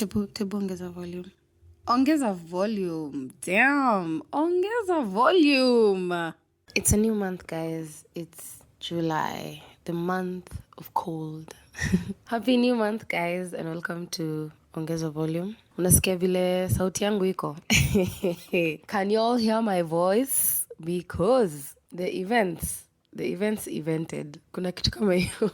Tebu ongeza volume. Ongeza volume. Damn. Ongeza volume. It's a new month, guys. It's July, the month of cold. Happy new month, guys, and welcome to Ongeza Volume. Unasikia vile sauti yangu iko? Can you all hear my voice? Because the events evented. Kuna kitu kama hiyo.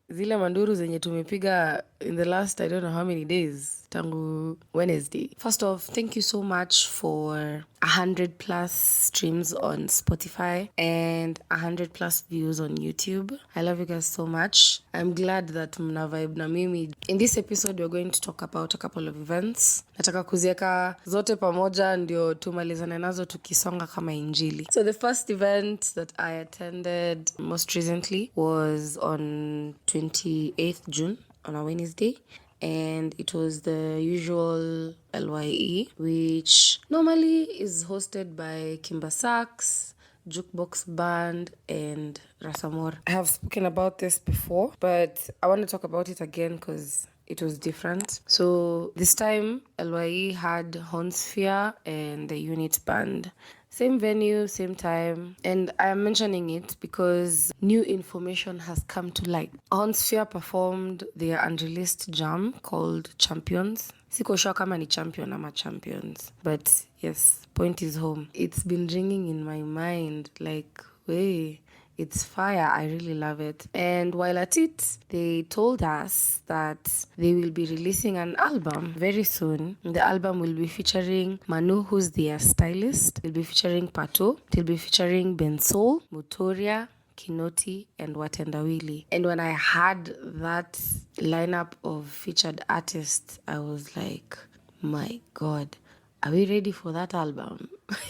Zile manduru zenye tumepiga in the last I don't know how many days tangu Wednesday. First off, thank you so much for 100 plus streams on Spotify and 100 plus views on YouTube. I love you guys so much. I'm glad that mna vibe na mimi. In this episode, we're going to talk about a couple of events. Nataka kuzieka zote pamoja ndio tumalizane nazo tukisonga kama injili. So the first event that I attended most recently was on 28th June on a Wednesday. And it was the usual LYE, which normally is hosted by Kimba Sax, Jukebox Band, and Rasamor. I have spoken about this before, but I want to talk about it again because it was different. So this time, LYE had Hornsphere and the Unit Band. Same venue, same time. And I am mentioning it because new information has come to light. Hornsphere performed their unreleased jam called Champions. Siko sure kama ni champion ama champions. But yes, point is home. It's been ringing in my mind like, it's fire. I really love it. And while at it, they told us that they will be releasing an album very soon. The album will be featuring Manu, who's their stylist. It will be featuring Pato. It will be featuring Bensol, Mutoria, Kinoti, and Watendawili. And when I heard that lineup of featured artists, I was like, my God. Are we ready for that album?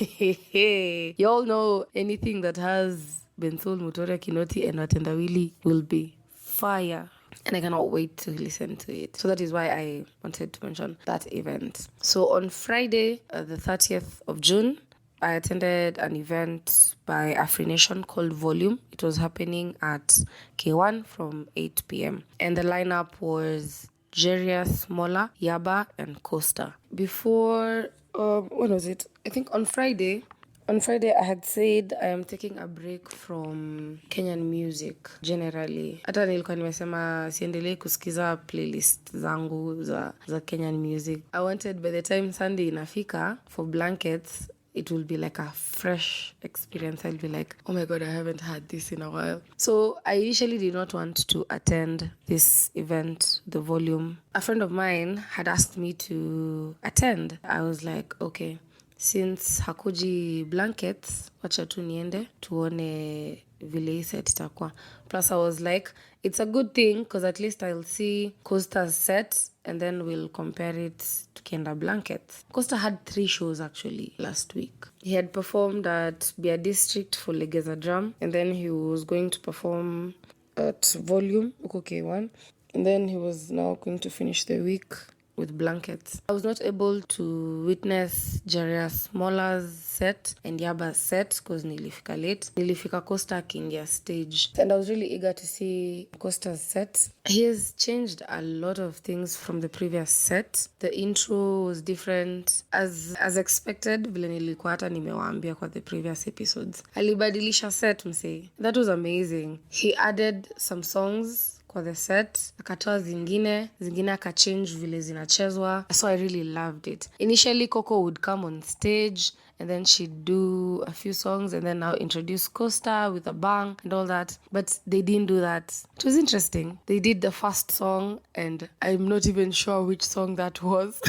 You all know anything that has Bensol, Mutoria, Kinoti, and Watendawili will be fire. And I cannot wait to listen to it. So that is why I wanted to mention that event. So on Friday, the 30th of June, I attended an event by Afrination called Volume. It was happening at K1 from 8 p.m. And the lineup was Jeria, Smola, Yaba, and Costa. Before, when was it? I think on Friday, I had said I am taking a break from Kenyan music generally. Hata nilikuwa nimesema siendelee kusikiza playlist zangu za Kenyan music. I wanted by the time Sunday inafika for blankets, it will be like a fresh experience. I'll be like, oh my God, I haven't had this in a while. So I initially did not want to attend this event, the Volume. A friend of mine had asked me to attend. I was like, okay, since hakuji blankets, wacha tu niende, tuone vile hii set itakuwa. Plus I was like, it's a good thing because at least I'll see Costa's set and then we'll compare it to Kenda Blankets. Costa had 3 shows actually last week. He had performed at Bia District for Legeza Drum, and then he was going to perform at Volume, K1, and then he was now going to finish the week with blankets. I was not able to witness Jeria Smola's set and Yaba's set because nilifika late. Nilifika Costa akiingia stage. And I was really eager to see Costa's set. He has changed a lot of things from the previous set. The intro was different. As expected, vile nilikuwa hata nimewaambia kwa the previous episodes. Alibadilisha set msee. That was amazing. He added some songs kwa the set, akatoa zingine akachange vile zinachezwa. So I really loved it. Initially Coco would come on stage and then she'd do a few songs and then now introduce Costa with a bang and all that. But they didn't do that. It was interesting. They did the first song and I'm not even sure which song that was.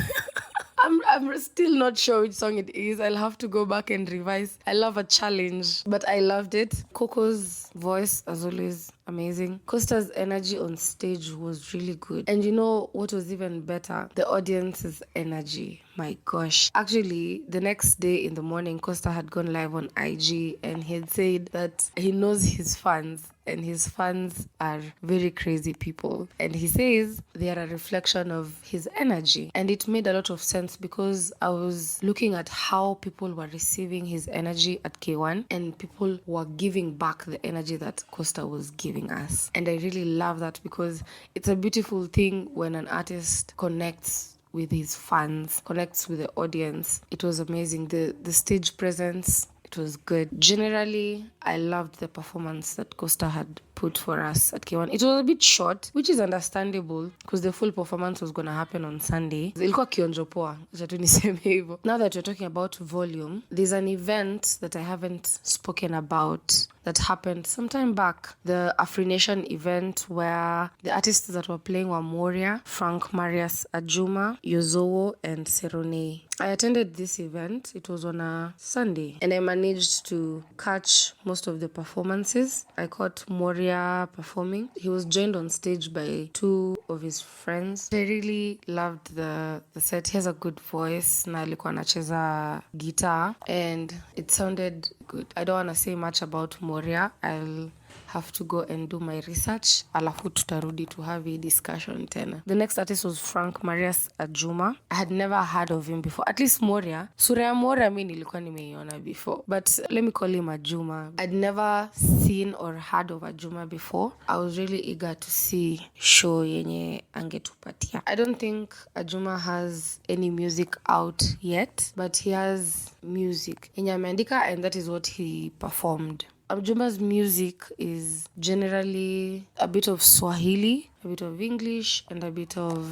I'm still not sure which song it is. I'll have to go back and revise. I love a challenge, but I loved it. Coco's voice, as always, amazing. Costa's energy on stage was really good. And you know what was even better? The audience's energy. My gosh. Actually, the next day in the morning, Costa had gone live on IG and he had said that he knows his fans. and his fans are very crazy people. And he says they are a reflection of his energy. And it made a lot of sense because I was looking at how people were receiving his energy at K1 and people were giving back the energy that Costa was giving us. And I really love that because it's a beautiful thing when an artist connects with his fans, connects with the audience. It was amazing. The stage presence, it was good. Generally, I loved the performance that Costa had put for us at K1. It was a bit short, which is understandable because the full performance was going to happen on Sunday. Ilikuwa kionjo poa, acha tu niseme hivyo. Now that we're talking about volume, there's an event that I haven't spoken about that happened sometime back. The Afrination event where the artists that were playing were Moria, Frank Marius Ajuma, Yozowo, and Serone. I attended this event. It was on a Sunday and I managed to catch most of the performances. I caught Moria performing. He was joined on stage by two of his friends. I really loved the set. He has a good voice na alikuwa anacheza guitar and it sounded good. I don't want to say much about Moria. I'll have to go and do my research. Alafu tutarudi to have a discussion tena. The next artist was Frank Marius Ajuma. I had never heard of him before. At least Moria. Sura ya Moria mi nilikuwa nimeiona before. But let me call him Ajuma. I'd never seen or heard of Ajuma before. I was really eager to see show yenye angetupatia. I don't think Ajuma has any music out yet, but he has music yenye ameandika and that is what he performed. Ajuma's music is generally a bit of Swahili, a bit of English, and a bit of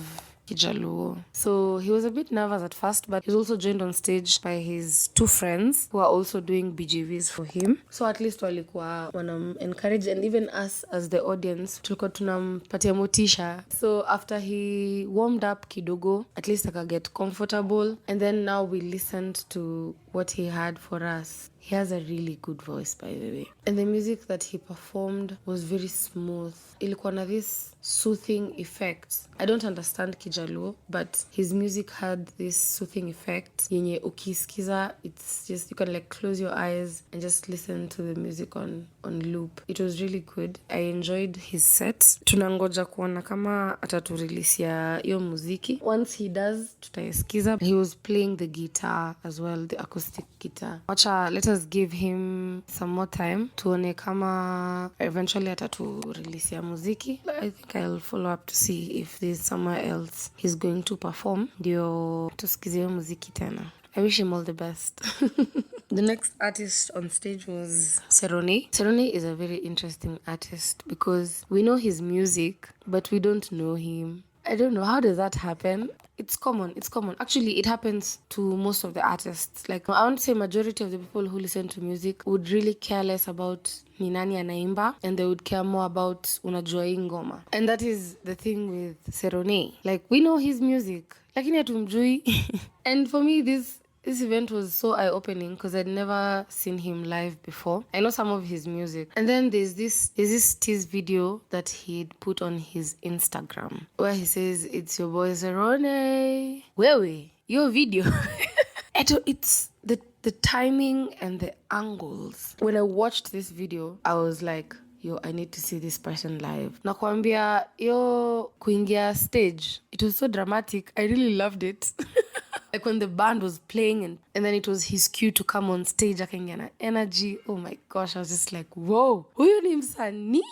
Kijaluo. So he was a bit nervous at first, but he was also joined on stage by his two friends who are also doing BGVs for him. So at least walikuwa wanam encourage, and even us as the audience tulikuwa tunampatia motisha. So after he warmed up kidogo, at least get comfortable, and then now we listened to what he had for us. He has a really good voice, by the way. And the music that he performed was very smooth. Ilikuwa na this soothing effect. I don't understand Kijaluo, but his music had this soothing effect. Yenye ukisikiza, it's just, you can like close your eyes and just listen to the music on loop. It was really good. I enjoyed his set. Tunangoja kuona kama atatureleasea hiyo muziki. Once he does, tutaisikiza. He was playing the guitar as well, the acoustic guitar. Let us give him some more time tuone kama eventually atatureleasea muziki. I think I'll follow up to see if there's somewhere else he's going to perform ndio tusikizie muziki tena. I wish him all the best. The next artist on stage was Serone. Serone is a very interesting artist because we know his music, but we don't know him. I don't know, how does that happen? It's common. Actually, it happens to most of the artists. Like, I want to say majority of the people who listen to music would really care less about ni nani anaimba, and they would care more about unajua hii ngoma. And that is the thing with Serone. Like, we know his music, lakini hatumjui. And for me, this event was so eye-opening because I'd never seen him live before. I know some of his music. And then there's this tease video that he'd put on his Instagram where he says, "It's your boy Serone." Wewe, your video. It's the timing and the angles. When I watched this video, I was like, yo, I need to see this person live. Nakwambia, yo, kuingia stage, it was so dramatic. I really loved it. Like when the band was playing and then it was his cue to come on stage, akaingia na energy. Oh my gosh, I was just like, whoa, huyu ni msanii.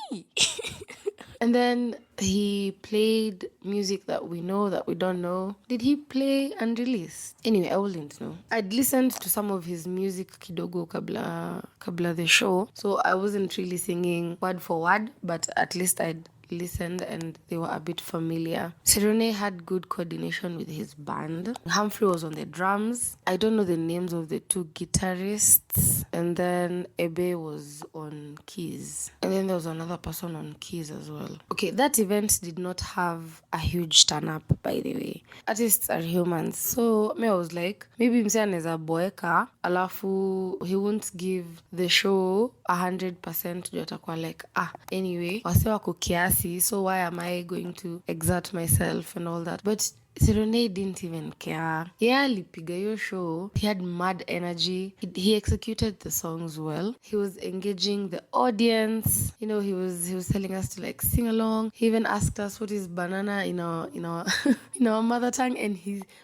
And then he played music that we know, that we don't know. Did he play unreleased? Anyway, I wouldn't know. I'd listened to some of his music kidogo kabla the show, so I wasn't really singing word for word, but at least I'd listened and they were a bit familiar. Serone had good coordination with his band. Humphrey was on the drums. I don't know the names of the two guitarists. And then Ebe was on keys. And then there was another person on keys as well. Okay, that event did not have a huge turn-up, by the way. Artists are humans. So I was like, maybe mse anaweza boeka, alafu he won't give the show 100%. Juu atakuwa like, anyway, wase wako kiasi, so why am I going to exert myself and all that? But Sirone didn't even care. Yeah, alipiga hiyo show. He had mad energy. He executed the songs well. He was engaging the audience. You know, he was telling us to like sing along. He even asked us what is banana in our in our mother tongue. And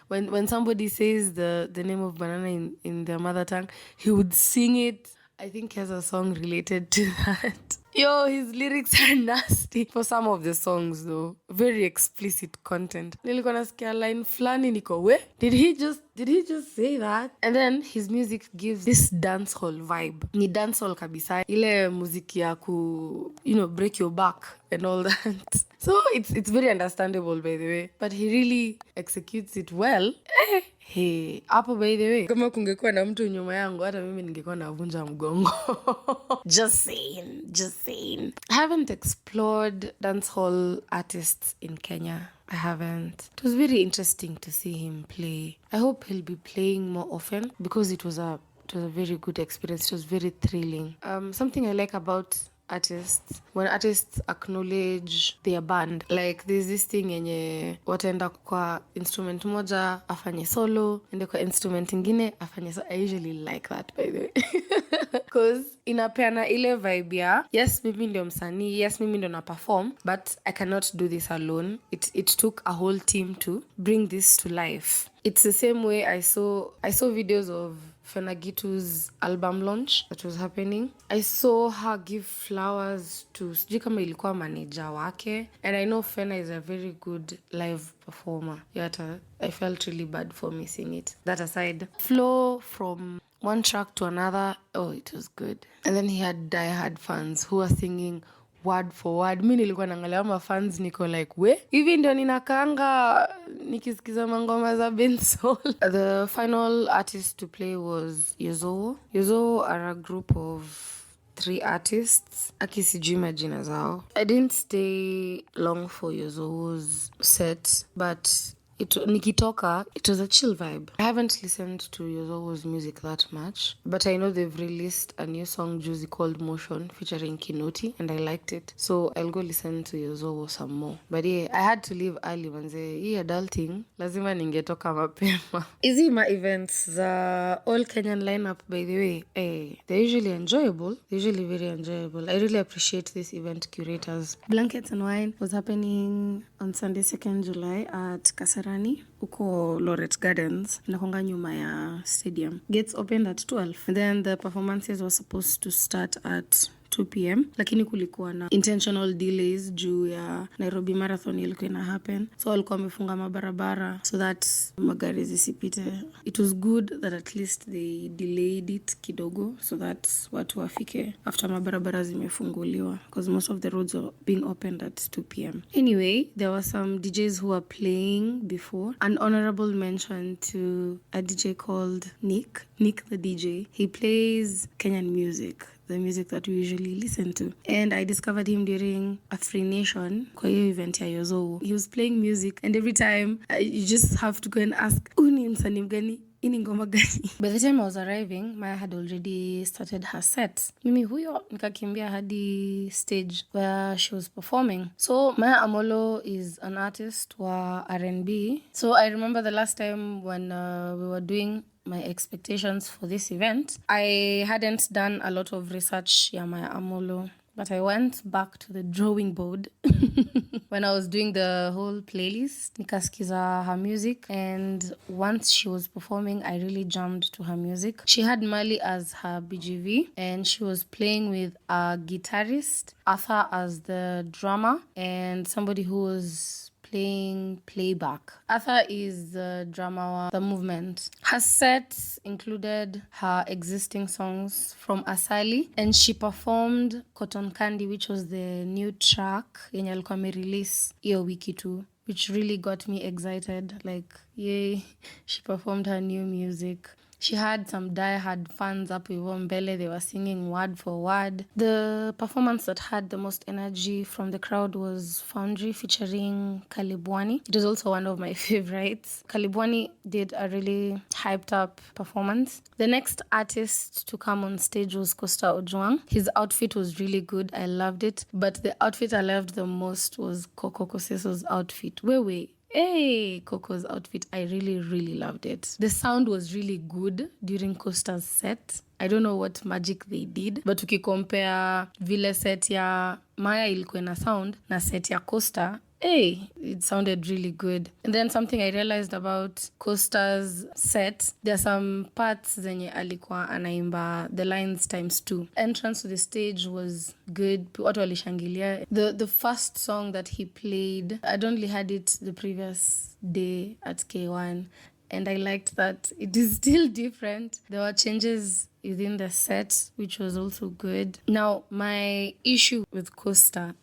when somebody says the name of banana in their mother tongue, he would sing it. I think he has a song related to that. Yo, his lyrics are nasty for some of the songs though. Very explicit content. Nilikuwa nasikia line flani niko, we? Did he just say that? And then his music gives this dancehall vibe. Ni dancehall kabisa. Ile muziki ya break your back and all that. So it's very understandable by the way. But he really executes it well. Hey, hapo by the way, kama kungekuwa na mtu nyuma yangu, hata mimi ningekuwa navunja mgongo. Just saying. I haven't explored dancehall artists in Kenya. I haven't. It was very interesting to see him play. I hope he'll be playing more often because it was a very good experience. It was very thrilling. Something I like about artists, when artists acknowledge their band, like there's this thing yenye wataenda kwa instrument moja afanye solo, ende kwa instrument ingine afanye solo. I usually like that by the way because inapeana ile vibe ya yes mimi ndio msanii, yes mimi ndio na perform, but I cannot do this alone. It took a whole team to bring this to life. It's the same way I saw videos of Fenagitu's album launch that was happening. I saw her give flowers to sijui kama ilikuwa manager wake, and I know Fena is a very good live performer. Yet I felt really bad for missing it. That aside, flow from one track to another, oh, it was good. And then he had diehard fans who were singing word for word. Mi nilikuwa naangalia ma fans niko like, we? Hivi ndio ninakaanga nikisikiza mangoma za Bensoul. The final artist to play was Yozo. Yozo are a group of 3 artists. Aki sijui majina zao. I didn't stay long for Yozo's set, but nikitoka, it was a chill vibe. I haven't listened to Yozo's music that much, but I know they've released a new song juicy called Motion featuring Kinoti, and I liked it. So I'll go listen to Yozo some more. But yeah, I had to leave early manze. Hii adulting, lazima ningetoka mapema. Hizi ma events za all Kenyan lineup by the way, they're usually enjoyable. They're usually very enjoyable. I really appreciate these event curators. Blankets and Wine was happening on Sunday 2nd July at Kasarani uko Loret Gardens, inakonga nyuma ya stadium. Gates opened at 12 and then the performances were supposed to start at 2 p.m. Lakini kulikuwa na intentional delays juu ya Nairobi Marathon ilikuwa ina happen. So walikuwa wamefunga mabarabara so that magari zisipite. It was good that at least they delayed it kidogo so that watu wafike after mabarabara zimefunguliwa, because most of the roads are being opened at 2 p.m. Anyway, there were some DJs who were playing before. An honorable mention to a DJ called Nick the DJ. He plays Kenyan music, the music that we usually listen to. And I discovered him during a Free Nation kwa hiyo event ya Yozo. He was playing music and every time you just have to go and ask, uni msanii mgani? Ini ngoma gani? By the time I was arriving, Maya had already started her set. Mimi huyo nikakimbia hadi stage where she was performing. So Maya Amolo is an artist wa R&B. So I remember the last time when we were doing my expectations for this event, I hadn't done a lot of research ya Maya Amolo, but I went back to the drawing board when I was doing the whole playlist. Nikaskiza her music, and once she was performing, I really jammed to her music. She had Mali as her BGV, and she was playing with a guitarist, Arthur as the drummer, and somebody who was playing playback. Arthur is the drummer of the movement. Her set included her existing songs from Asali, and she performed Cotton Candy, which was the new track yenye alikuwa amerelease hiyo wiki tu, which really got me excited. Like, yay, she performed her new music. She had some die-hard fans up with mbele. They were singing word for word. The performance that had the most energy from the crowd was Foundry featuring Kalibwani. It was also one of my favorites. Kalibwani did a really hyped up performance. The next artist to come on stage was Costa Ojuang. His outfit was really good. I loved it. But the outfit I loved the most was Coco Koseso's outfit. Wait. Hey, Coco's outfit, I really, really loved it. The sound was really good during Costa's set. I don't know what magic they did, but ukicompare vile set ya Maya ilikuwa na sound na set ya Costa, hey, it sounded really good. And then something I realized about Costa's set, there are some parts zenye alikuwa anaimba the lines times 2. Entrance to the stage was good. Watu walishangilia. The first song that he played, I'd only had it the previous day at K1. And I liked that it is still different. There were changes within the set, which was also good. Now, my issue with Costa,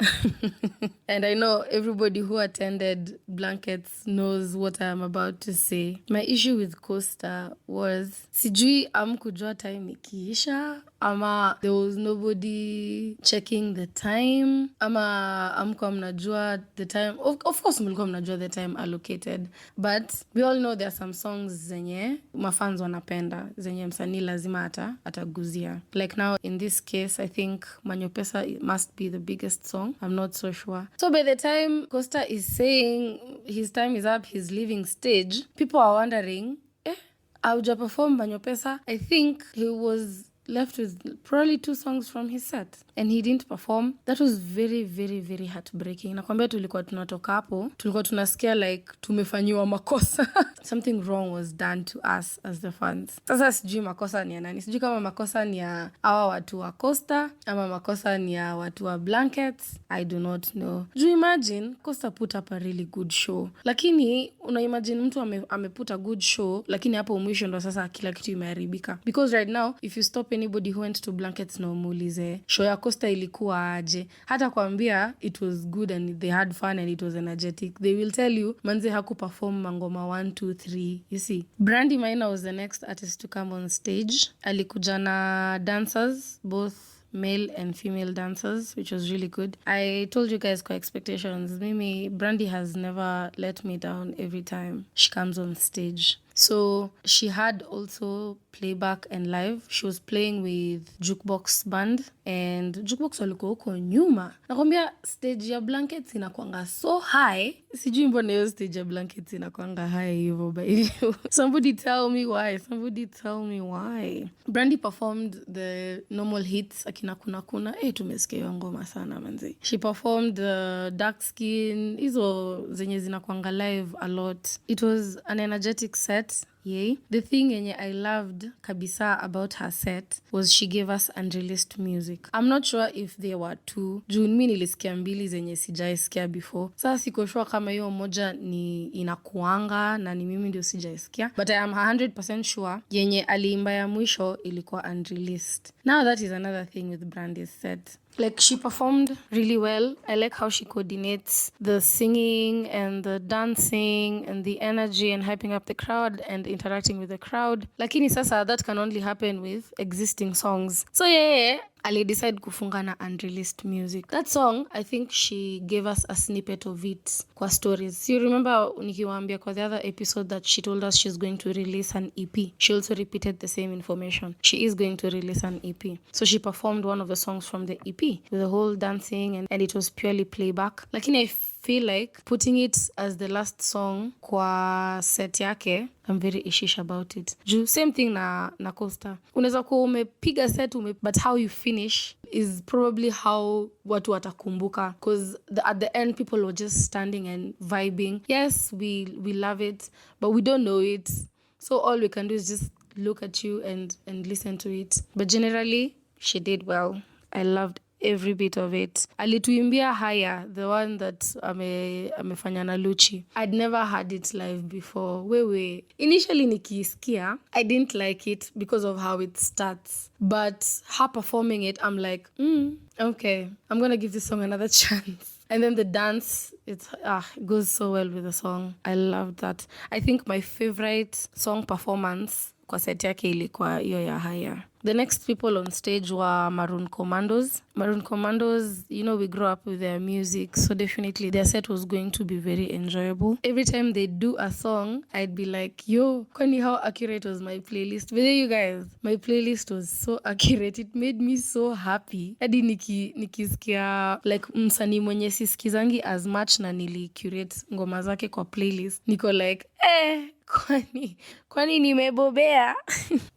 and I know everybody who attended Blankets knows what I'm about to say. My issue with Costa was, sijui amkujua time ikiisha, ama there was nobody checking the time, ama amkuwa mnajua the time. Of course, mlikuwa mnajua the time allocated, but we all know there are some songs zenye mafans wanapenda, zenye msanii lazima ataguzia. Like now, in this case, I think Manyopesa must be the biggest song. I'm not so sure. So by the time Costa is saying his time is up, he's leaving stage, people are wondering, auja perform Manyopesa? I think he was left with probably 2 songs from his set and he didn't perform. That was very, very, very heartbreaking. Nakwambia tulikuwa tunatoka hapo, tulikuwa tunasikia like tumefanyiwa makosa. Something wrong was done to us as the fans. Sasa sijui makosa ni ya nani. Sijui kama makosa ni ya hawa watu wa Costa ama makosa ni ya watu wa Blankets. I do not know. Do you imagine Costa put up a really good show. Lakini unaimagine mtu ameput a good show, lakini hapo mwisho ndo sasa kila kitu imeharibika. Because right now, if you stop anybody who went to Blankets na umuulize show ya Costa ilikuwa aje, hata kuambia it was good and they had fun and it was energetic, they will tell you manze hakuperform mangoma 1, 2, 3. You see, Brandy Maina was the next artist to come on stage. Alikuja na dancers, both male and female dancers, which was really good. I told you guys kwa expectations. Mimi, Brandy has never let me down every time she comes on stage. So she had also playback and live. She was playing with Jukebox Band and Jukebox walikuwa huko nyuma. Nakwambia stage ya Blankets inakuanga so high. Sijui mbona hiyo stage ya Blankets inakuanga high hivyo by hivyo. Somebody tell me why. Somebody tell me why. Brandy performed the normal hits akina kuna. Tumesikia hiyo ngoma sana manzi. She performed the Dark Skin. Hizo zenye zinakuanga live a lot. It was an energetic set. Yay. The thing yenye I loved kabisa about her set was she gave us unreleased music. I'm not sure if there were 2. Juu mimi nilisikia 2 zenye sijaisikia before. Sasa siko sure kama hiyo moja ni inakuanga na ni mimi ndio sijaisikia. But I am 100% sure yenye aliimba ya mwisho ilikuwa unreleased. Now that is another thing with Brandy's set. Like she performed really well. I like how she coordinates the singing and the dancing and the energy and hyping up the crowd and interacting with the crowd. Lakini sasa that can only happen with existing songs. So yeah, Ali decide kufunga na unreleased music. That song, I think she gave us a snippet of it kwa stories. So you remember nikiwaambia kwa the other episode that she told us she's going to release an EP. She also repeated the same information. She is going to release an EP. So she performed one of the songs from the EP with the whole dancing and it was purely playback. Lakini I feel like putting it as the last song kwa set yake, I'm very ishish about it. Same thing na Costa. Unaweza kuwa umepiga set but how you finish is probably how watu watakumbuka, because at the end people were just standing and vibing. Yes, we love it, but we don't know it. So all we can do is just look at you and listen to it. But generally, she did well. I loved every bit of it. Alituimbia Haya, the one that amefanya na Luchi. I'd never heard it live before. Wewe. Initially nikiisikia, I didn't like it because of how it starts. But her performing it, I'm like, okay, I'm gonna give this song another chance. And then the dance, it goes so well with the song. I loved that. I think my favorite song performance kwa set yake ilikuwa hiyo ya Haya. The next people on stage were Maroon Commandos. Maroon Commandos, we grew up with their music, so definitely their set was going to be very enjoyable. Every time they do a song, I'd be like, yo, kwani how accurate was my playlist? But you guys, my playlist was so accurate. It made me so happy. Hadi nikisikia like msanii mwenye sisikizangi as much na nili curate ngoma zake kwa playlist. Niko like, kwani nimebobea.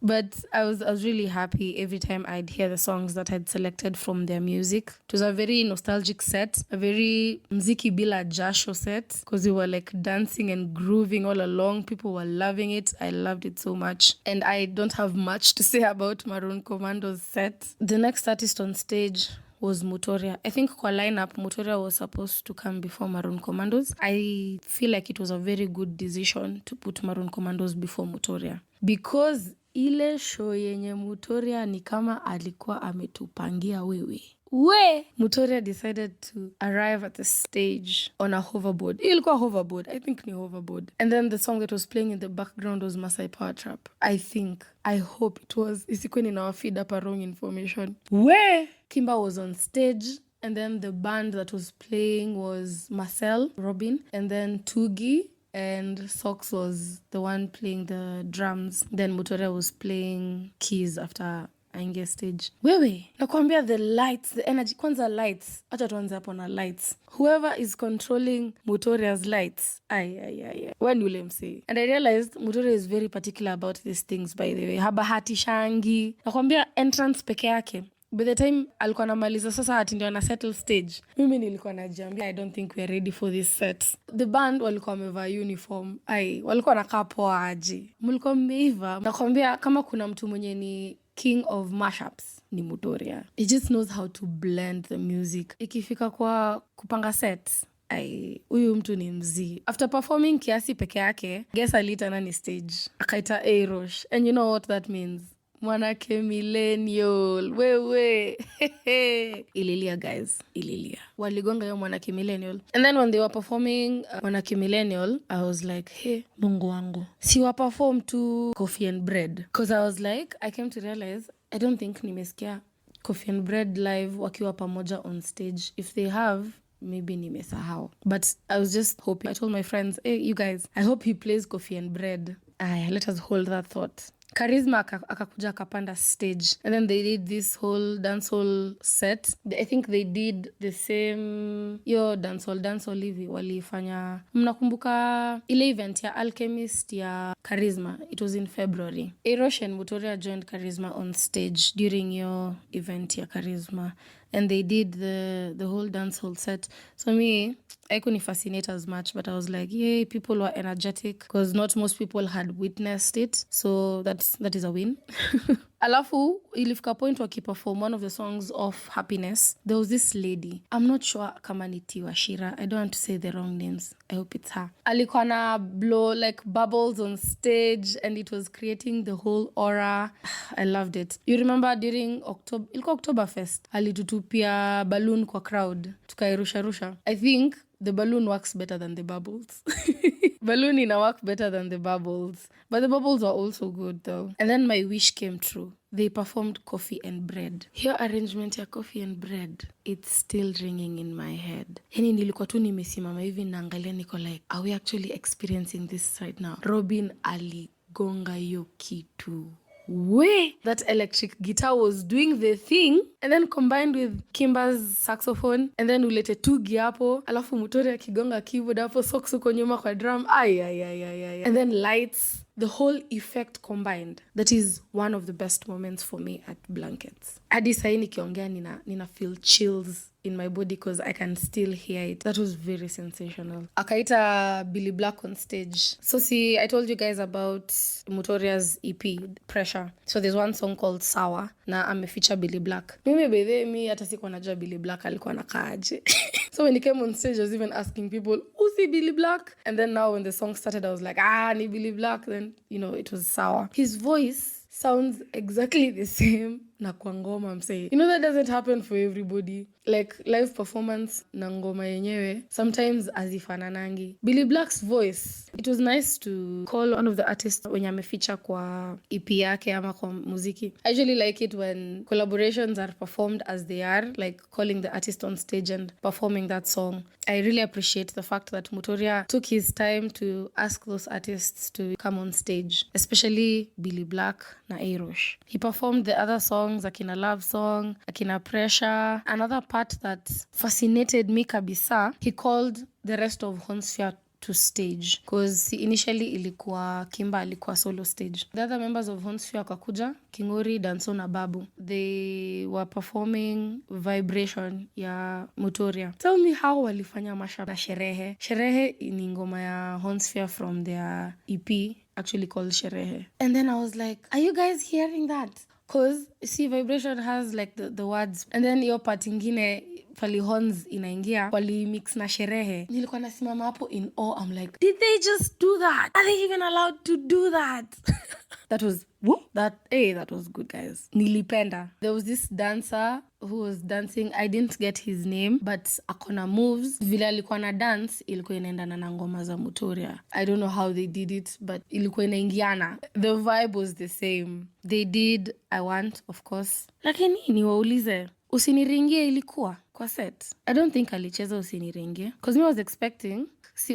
But I was really happy every time I'd hear the songs that I'd selected from their music. It was a very nostalgic set, a very mziki bila jasho set, because we were like dancing and grooving all along. People were loving it. I loved it so much. And I don't have much to say about Maroon Commando's set. The next artist on stage was Mutoria. I think kwa lineup, Mutoria was supposed to come before Maroon Commandos. I feel like it was a very good decision to put Maroon Commandos before Mutoria. Because ile show yenye Mutoria ni kama alikuwa ametupangia wewe. Mutoria decided to arrive at the stage on a hoverboard. Ilikuwa hoverboard. I think ni hoverboard. And then the song that was playing in the background was Masai Power Trap. I hope it was. Isikuwe ninawafeed up a wrong information. Kimba was on stage. And then the band that was playing was Marcel, Robin, and then Tugi. And Sox was the one playing the drums. Then Mutoria was playing keys after aingia stage. Nakwambia the lights, the energy. Kwanza lights. Acha tuanze hapo na lights. Whoever is controlling Mutoria's lights. When will him say? And I realized Mutoria is very particular about these things, by the way. Habahati shangi. Nakwambia entrance peke yake. By the time alikuwa namaliza sasa ati ndio na settle stage, mimi nilikuwa najiambia I don't think we are ready for this set. The band walikuwa wamevaa uniform. Walikuwa wanakaa poa aje. Mlikuwa mmeiva. Nakwambia kama kuna mtu mwenye ni king of mashups ni Mutoria. He just knows how to blend the music. Ikifika kwa kupanga sets, huyu mtu ni mzii. After performing kiasi peke yake, guess aliita nani stage? Akaita A-Rosh. And you know what that means? Mwanake millennial. Ililia, guys. Ililia. Waligonga yo Mwanake millennial. And then when they were performing Mwanake millennial, I was like, hey, Mungu wangu. Si wa perform to Coffee and Bread. Because I was like, I came to realize, I don't think nimesikia Coffee and Bread live wakiwa pamoja on stage. If they have, maybe nimesahau. But I was just hoping. I told my friends, hey, you guys, I hope he plays Coffee and Bread. Let us hold that thought. Charisma akakuja akapanda stage, and then they did this whole dancehall set. I think they did the same dancehall hivi walifanya. Mnakumbuka ile event ya Alchemist ya Charisma? It was in February. A-Rosh and Mutoria joined Charisma on stage during your event ya Charisma, and they did the whole dancehall set. So me, I couldn't fascinate as much, but I was like, yay, people were energetic because not most people had witnessed it. So that is a win. Alafu, ilifika point wakiperform one of the songs of Happiness. There was this lady. I'm not sure kama ni Tiwa Shira. I don't want to say the wrong names. I hope it's her. Alikuwa na blow like bubbles on stage, and it was creating the whole aura. I loved it. You remember during ilikuwa Oktoberfest, alitutupia balloon kwa crowd. Tukairusha. I think the balloon works better than the bubbles. Balloon ina work better than the bubbles. But the bubbles were also good though. And then my wish came true. They performed Coffee and Bread. Hiyo arrangement ya Coffee and Bread, it's still ringing in my head. Yani nilikuwa tu nimesimama hivi naangalia niko like, are we actually experiencing this right now? Robin aligonga hiyo kitu. That electric guitar was doing the thing, and then combined with Kimba's saxophone, and then ulete Tugi hapo, alafu Mutoria kigonga keyboard hapo, Sox uko nyuma kwa drum, and then lights, the whole effect combined. That is one of the best moments for me at Blankets. Hadi sahi nikiongea nina feel chills in my body because I can still hear it. That was very sensational. Akaita Billy Black on stage. So see, I told you guys about Mutoria's EP, Pressure. So there's one song called Sour. Na amefeature Billy Black. Mi hata sikuwa najua Billy Black alikuwa nakaaje. So when he came on stage, I was even asking people, who's Billy Black? And then now when the song started, I was like, ni Billy Black. Then, it was Sour. His voice sounds exactly the same na kwa ngoma msee. You know that doesn't happen for everybody. Like live performance na ngoma yenyewe sometimes azifananangi. Billy Black's voice, it was nice to call one of the artists wenye amefeature kwa EP yake ama kwa muziki. I usually like it when collaborations are performed as they are, like calling the artist on stage and performing that song. I really appreciate the fact that Mutoria took his time to ask those artists to come on stage, especially Billy Black na Arosh. He performed the other songs, Akina Love Song, Akina Pressure. Another part that fascinated me kabisa, he called the rest of Honsphere to stage because initially ilikuwa Kimba alikuwa solo stage. The other members of Honsphere wakakuja, Kingori, Danso na Babu. They were performing Vibration ya Mutoria. Tell me how walifanya mashup na Sherehe. Sherehe ni ngoma ya Honsphere from their EP actually called Sherehe. And then I was like, are you guys hearing that? Because see, Vibration has like the words, and then hiyo part ingine pali horns inaingia wali mix na Sherehe. Nilikuwa nasimama hapo in awe. I'm like, did they just do that? Are they even allowed to do that? That was that was good, guys. Nilipenda. There was this dancer who was dancing. I didn't get his name, but akona moves. Vile alikuwa na dance, ilikuwa inaendana na ngoma za Mutoria. I don't know how they did it, but ilikuwa inaingiana. The vibe was the same. They did I Want, of course. Lakini niwaulize, Usiniringie ilikuwa kwa set? I don't think alicheza Usiniringie. Because me was expecting,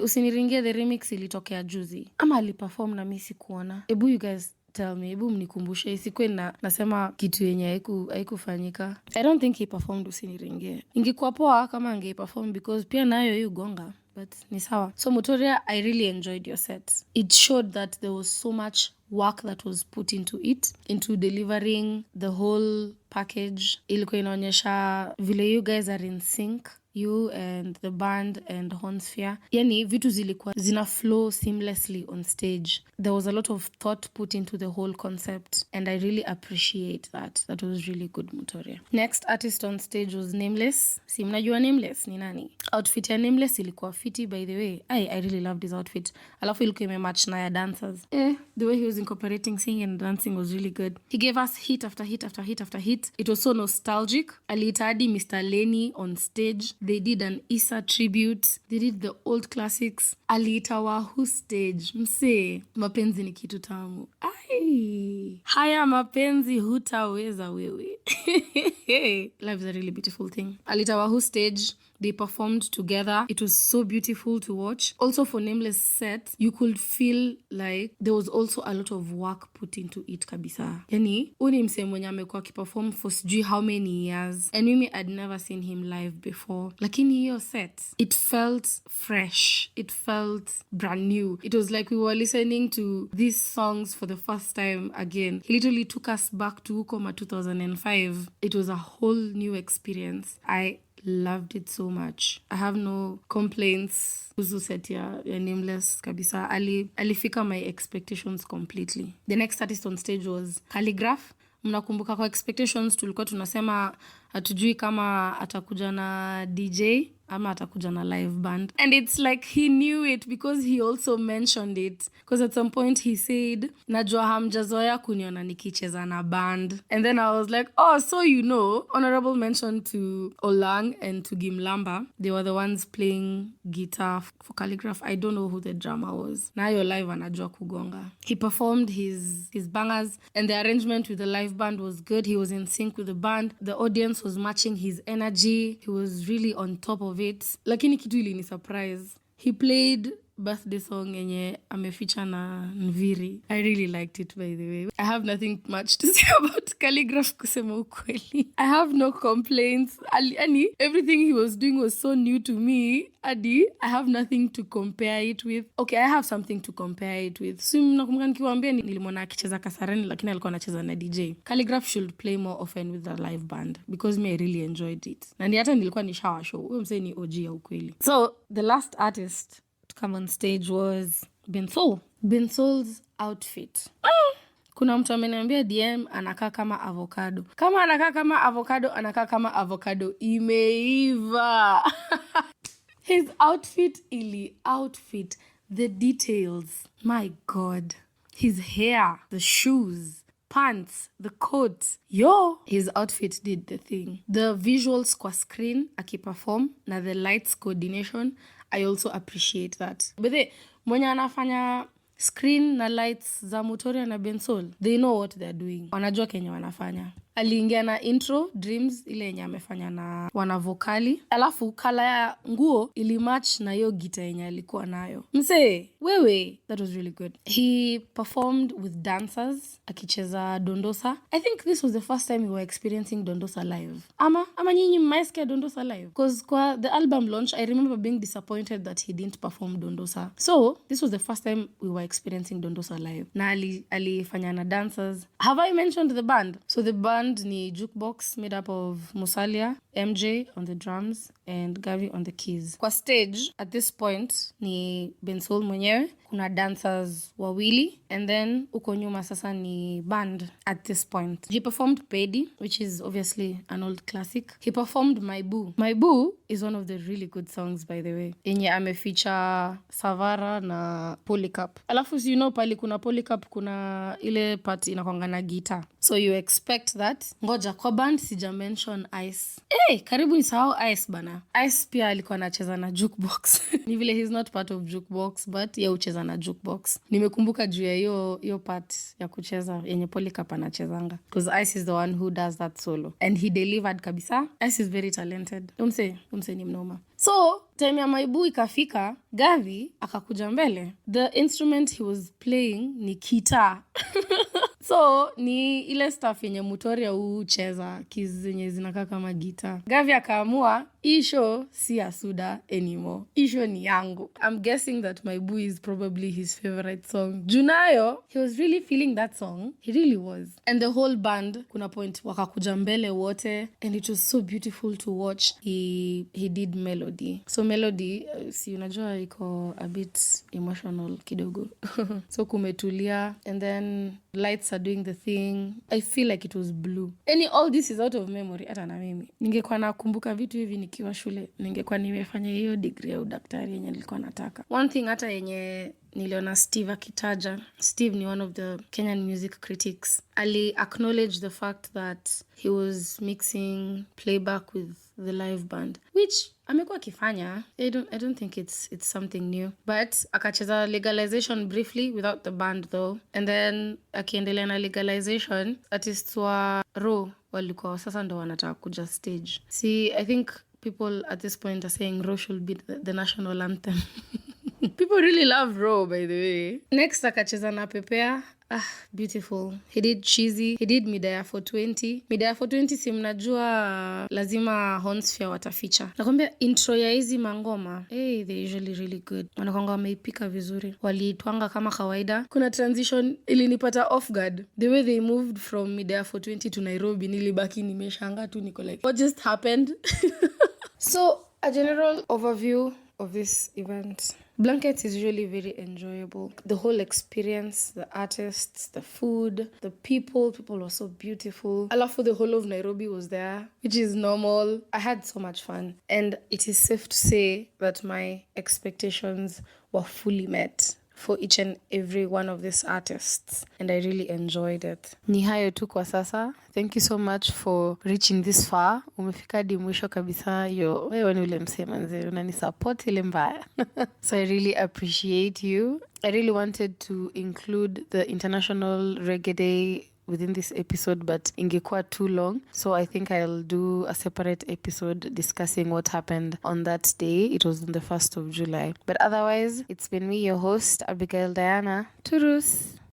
Usiniringie the remix ilitokea juzi. Ama aliperform na mimi sikuona. Ebu you guys tell me, ebu mnikumbushe isikuwe nasema kitu yenye haikufanyika. I don't think he performed Usiniringie. Ingekuwa poa kama angeperform because pia nayo hiyo gonga. But ni sawa. So Mutoria, I really enjoyed your set. It showed that there was so much work that was put into it, into delivering the whole package. Ilikuwa inaonyesha vile you guys are in sync, you and the band and Honsphere. Yani vitu zilikuwa zina flow seamlessly on stage. There was a lot of thought put into the whole concept and I really appreciate that. That was really good, Mutoria. Next artist on stage was Nameless. Si mnajua Nameless ni nani? Outfit ya Nameless ilikuwa fiti, by the way. I really loved his outfit. Alafu ilikuwa imematch na ya dancers. The way he was incorporating singing and dancing was really good. He gave us hit after hit after hit after hit. It was so nostalgic. Aliita hadi Mr. Lenny on stage. They did an Issa tribute. They did the old classics. Aliita Wahoo stage. Msee, mapenzi ni kitu tamu. Ai, haya mapenzi hutaweza wewe. Life is a really beautiful thing. Aliita Wahoo stage. They performed together. It was so beautiful to watch. Also for Nameless set, you could feel like there was also a lot of work put into it kabisa. Yani, uni msee mwenye amekuwa akiperform for sijui how many years. And mimi I'd never seen him live before. Lakini hiyo set, it felt fresh. It felt brand new. It was like we were listening to these songs for the first time again. He literally took us back to Ukoma 2005. It was a whole new experience. I loved it so much. I have no complaints. Kuzu set ya Nameless kabisa. Alifika my expectations completely. The next artist on stage was Calligraph. Mnakumbuka kwa expectations tulikuwa tunasema hatujui kama atakuja na DJ ama atakuja na live band. And it's like he knew it because he also mentioned it. Because at some point he said, najua hamjazoea kuniona nikicheza na band. And then I was like, oh, so you know, honorable mention to Olang and to Gimlamba. They were the ones playing guitar for Calligraph. I don't know who the drummer was. Na yo live anajua kugonga. He performed his bangers and the arrangement with the live band was good. He was in sync with the band. The audience was matching his energy. He was really on top of it. Lakini kitu ili ni surprise. He played birthday song yenye amefeature na Nviri. I really liked it, by the way. I have nothing much to say about Calligraph kusema ukweli. I have no complaints. Ani, everything he was doing was so new to me. Adi, I have nothing to compare it with. Okay, I have something to compare it with. So mnakumbuka nikiwaambia nilimwona akicheza Kasarani lakini alikuwa anacheza na DJ. Calligraph should play more often with the live band because me I really enjoyed it. Na hata nilikuwa nishawa show. Huyo msee ni OG ya ukweli. So, the last artist come on stage was Bensoul. Bensoul's outfit. Kuna mtu ameniambia DM anakaa kama avocado. Kama anakaa kama avocado, anakaa kama avocado imeiva. His outfit, the details. My God. His hair, the shoes. pants, the coat. Yo, his outfit did the thing. The visuals kwa screen akiperform na the lights coordination, I also appreciate that. But mwenye anafanya screen na lights za Mutoria na Bensol, they know what they're doing. Wanajua kenye wanafanya. Aliingia na intro Dreams ile yenye amefanya na wanavokali, alafu kala ya nguo ili match na hiyo gita yenye alikuwa nayo. Msee, wewe, that was really good. He performed with dancers akicheza dondosa. I think this was the first time we were experiencing dondosa live. Ama nyinyi mmaisikia dondosa live? Because kwa the album launch, I remember being disappointed that he didn't perform dondosa. So, this was the first time we were experiencing dondosa live. Na alifanya na dancers. Have I mentioned the band? So the band ni jukebox made up of Musalia, MJ on the drums, and Gavi on the keys. Kwa stage, at this point, ni Bensol mwenyewe, kuna dancers wawili, and then uko nyuma sasa ni band at this point. He performed Pedi, which is obviously an old classic. He performed My Boo. My Boo is one of the really good songs, by the way. Yenye amefeature Savara na Polycarp. Alafu you know pali kuna Polycarp, kuna ile part inakwanga na guitar. So you expect that. Ngoja, kwa band sija mention Ice. Karibu nisahau Ice bana. Ice pia alikuwa anacheza na jukebox. Ni vile he's not part of jukebox, but ya ucheza na jukebox. Nimekumbuka juu ya hiyo part ya kucheza yenye Polycarp anachezanga. Because Ice is the one who does that solo. And he delivered kabisa. Ice is very talented. Umse ni mnoma. So, time ya My Boo ikafika, Gavi akakuja mbele. The instrument he was playing ni guitar. So, ni ile stuff yenye Mutoria ucheza, keys zenye zinakaa kama guitar. Gavi akaamua, hii show si ya Suda anymore. Hii show ni yangu. I'm guessing that My Boo is probably his favorite song. Junayo, he was really feeling that song. He really was. And the whole band, kuna point wakakuja mbele wote, and it was so beautiful to watch. He did Melody. So Melody, si unajua iko a bit emotional kidogo. So kumetulia, and then lights are doing the thing. I feel like it was blue. All this is out of memory. Hata na mimi ningekuwa nakumbuka vitu hivi nikiwa shule, ningekuwa nimefanya hiyo degree ya udaktari yenye nilikuwa nataka. One thing hata yenye niliona Steve akitaja. Steve ni one of the Kenyan music critics. Ali acknowledge the fact that he was mixing playback with the live band, which amekuwa akifanya. I don't think it's something new. But akacheza Legalization briefly without the band though. And then akiendelea na Legalization, artists wa Raw walikuwa sasa ndo wanataka kuja stage. See, I think people at this point are saying Raw should be the national anthem. People really love Raw, by the way. Next akacheza na Pepea. Beautiful. He did Cheesy. He did Midaya for 20. Midaya for 20 si mnajua lazima Hornsphere wataficha. Nakwambia intro ya hizi mangoma, they're usually really good. Wanakwanga wameipika vizuri. Waliitwanga kama kawaida. Kuna transition ilinipata off guard. The way they moved from Midaya for 20 to Nairobi, nilibaki nimeshanga tu, niko like, what just happened? So, a general overview of this event. Blankets is usually very enjoyable. The whole experience, the artists, the food, the people were so beautiful. Alafu the whole of Nairobi was there, which is normal. I had so much fun. And it is safe to say that my expectations were fully met for each and every one of these artists, and I really enjoyed it. Ni hayo tu kwa sasa. Thank you so much for reaching this far. Umefika hadi mwisho kabisa. Wewe ni ule msema nzee, unanisupport ile mbaya. So I really appreciate you. I really wanted to include the International Reggae Day within this episode, but ingekuwa too long, so I think I'll do a separate episode discussing what happened on that day. It was on the 1st of July. But otherwise, it's been me, your host, Abigail Diana. Turus!